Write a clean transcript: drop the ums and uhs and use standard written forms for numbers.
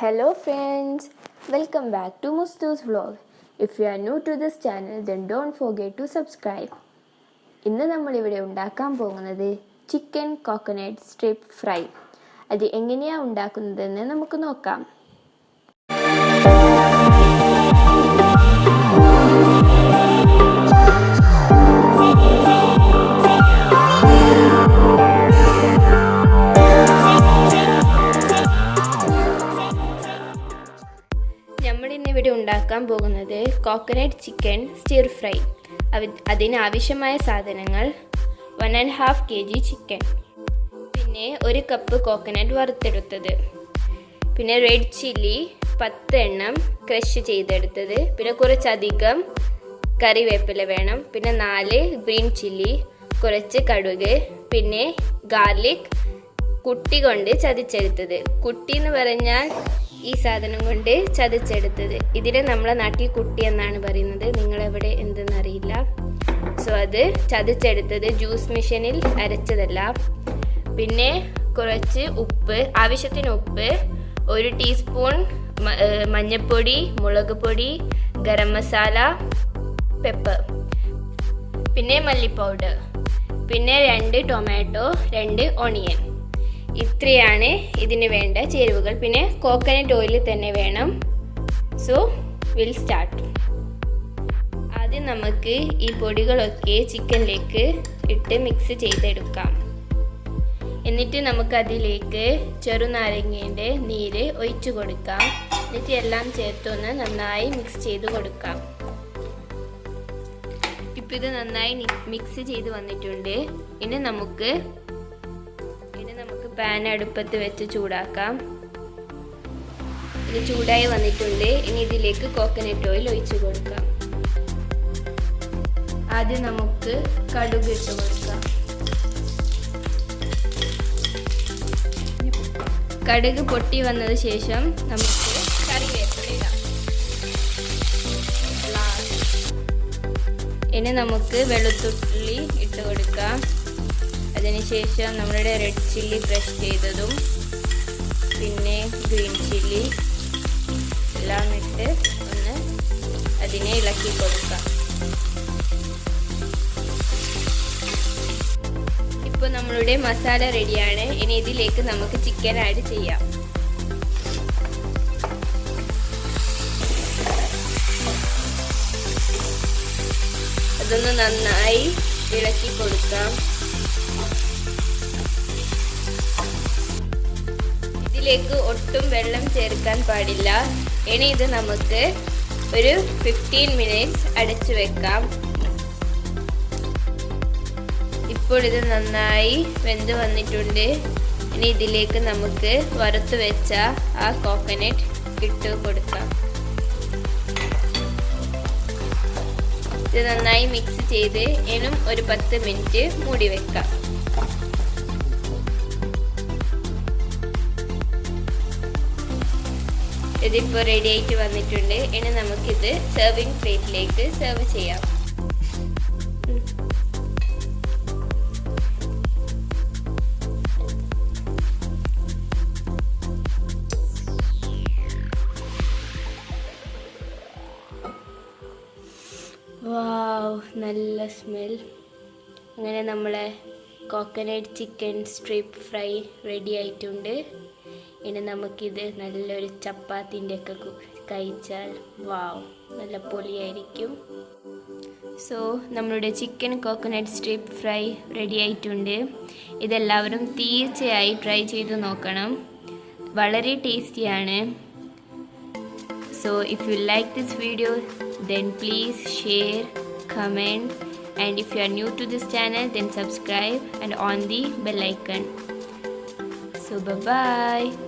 Hello friends, welcome back to Musthu's vlog. If you are new to this channel, then don't forget to subscribe. ഇന്ന് നമ്മളിവിടെ ഉണ്ടാക്കാൻ പോകുന്നത് chicken coconut strip fry. അത് എങ്ങനെയാണ് ഉണ്ടാക്കുന്നതെന്ന് നമുക്ക് നോക്കാം. നമ്മളിന്നിവിടെ ഉണ്ടാക്കാൻ പോകുന്നത് കോക്കനട്ട് ചിക്കൻ സ്റ്റിർ ഫ്രൈ. അതിനാവശ്യമായ സാധനങ്ങൾ 1.5 kg ചിക്കൻ, പിന്നെ 1 കപ്പ് കോക്കനട്ട് വറുത്തെടുത്തത്, പിന്നെ റെഡ് ചില്ലി 10 എണ്ണം ക്രഷ് ചെയ്തെടുത്തത്, പിന്നെ കുറച്ചധികം കറിവേപ്പില വേണം, പിന്നെ 4 ഗ്രീൻ ചില്ലി, കുറച്ച് കടുക്, പിന്നെ ഗാർലിക് കുട്ടി കൊണ്ട് ചതച്ചെടുത്തത്. കുട്ടി എന്ന് പറഞ്ഞാൽ ഈ സാധനം കൊണ്ട് ചതച്ചെടുത്തത്. ഇതിനെ നമ്മളെ നാട്ടിൽ കുട്ടി എന്നാണ് പറയുന്നത്, നിങ്ങളെവിടെ എന്തെന്നറിയില്ല. സോ അത് ചതച്ചെടുത്തത്, ജ്യൂസ് മെഷീനിൽ അരച്ചതല്ല. പിന്നെ കുറച്ച് ഉപ്പ്, ആവശ്യത്തിന് ഉപ്പ്, 1 ടീസ്പൂൺ മഞ്ഞൾപ്പൊടി, മുളക് പൊടി, ഗരം മസാല, പെപ്പർ, പിന്നെ മല്ലി പൗഡർ, പിന്നെ 2 ടൊമാറ്റോ, 2 ഓണിയൻ. ഇത്രയാണ് ഇതിന് വേണ്ട ചേരുവകൾ. പിന്നെ കോക്കനട്ട് ഓയിൽ തന്നെ വേണം. So will start. ആദ്യം നമുക്ക് ഈ പൊടികളൊക്കെ ചിക്കനിലേക്ക് ഇട്ട് മിക്സ് ചെയ്തെടുക്കാം. എന്നിട്ട് നമുക്ക് അതിലേക്ക് ചെറുനാരങ്ങയുടെ നീര് ഒഴിച്ചു കൊടുക്കാം. എന്നിട്ട് എല്ലാം ചേർത്തൊന്ന് നന്നായി മിക്സ് ചെയ്ത് കൊടുക്കാം. ഇപ്പം ഇത് നന്നായി മിക്സ് ചെയ്ത് വന്നിട്ടുണ്ട്. ഇനി നമുക്ക് പാൻ അടുപ്പത്ത് വെച്ച് ചൂടാക്കാം. ഇത് ചൂടായി വന്നിട്ടുണ്ട്. ഇനി ഇതിലേക്ക് കോക്കനട്ട് ഓയിൽ ഒഴിച്ചു കൊടുക്കാം. ആദ്യം നമുക്ക് കടുക് ഇട്ട് കൊടുക്കാം. കടുക് പൊട്ടി വന്നത് ശേഷം നമുക്ക് കറിവേപ്പില ഇടാം. ഇനി നമുക്ക് വെളുത്തുള്ളി ഇട്ട് കൊടുക്കാം. അതിനുശേഷം നമ്മളുടെ റെഡ് ചില്ലി ക്രഷ് ചെയ്തതും, പിന്നെ ഗ്രീൻ ചില്ലി എല്ലാം ഇട്ട് ഒന്ന് അതിനെ ഇളക്കി കൊടുക്കാം. ഇപ്പോൾ നമ്മളുടെ മസാല റെഡിയാണ്. ഇനി ഇതിലേക്ക് നമുക്ക് ചിക്കൻ ആഡ് ചെയ്യാം. അതൊന്ന് നന്നായി ഇളക്കി കൊടുക്കാം. ഇതിലേക്ക് ഒട്ടും വെള്ളം ചേർക്കാൻ പാടില്ല. ഇനി ഇത് നമുക്ക് ഒരു 15 മിനിറ്റ്സ് അടച്ചു വെക്കാം. ഇപ്പോൾ ഇത് നന്നായി വെന്ത് വന്നിട്ടുണ്ട്. ഇനി ഇതിലേക്ക് നമുക്ക് വറുത്ത് വെച്ച ആ കോക്കനട്ട് ഇട്ട് കൊടുക്കാം. ഇത് നന്നായി മിക്സ് ചെയ്ത് ഇനിയും ഒരു 10 മിനിറ്റ് മൂടി വെക്കാം. ഇതിപ്പോൾ റെഡി ആയിട്ട് വന്നിട്ടുണ്ട്. ഇനി നമുക്കിത് സെർവിങ് പ്ലേറ്റിലേക്ക് സെർവ് ചെയ്യാം. വാവ്, നല്ല സ്മെൽ. അങ്ങനെ നമ്മളെ coconut chicken strip fry ready ആയിട്ടുണ്ട്. ഇനി നമുക്കിത് നല്ലൊരു ചപ്പാത്തിൻ്റെ ഒക്കെ കഴിച്ചാൽ വാവ്, നല്ല പൊളിയായിരിക്കും. സോ നമ്മളുടെ chicken coconut strip fry ready ആയിട്ടുണ്ട്. ഇതെല്ലാവരും തീർച്ചയായും ട്രൈ ചെയ്ത് നോക്കണം. വളരെ ടേസ്റ്റിയാണ്. So if you like this video, then please share, comment, and if you are new to this channel, then subscribe and on the bell icon. So bye bye.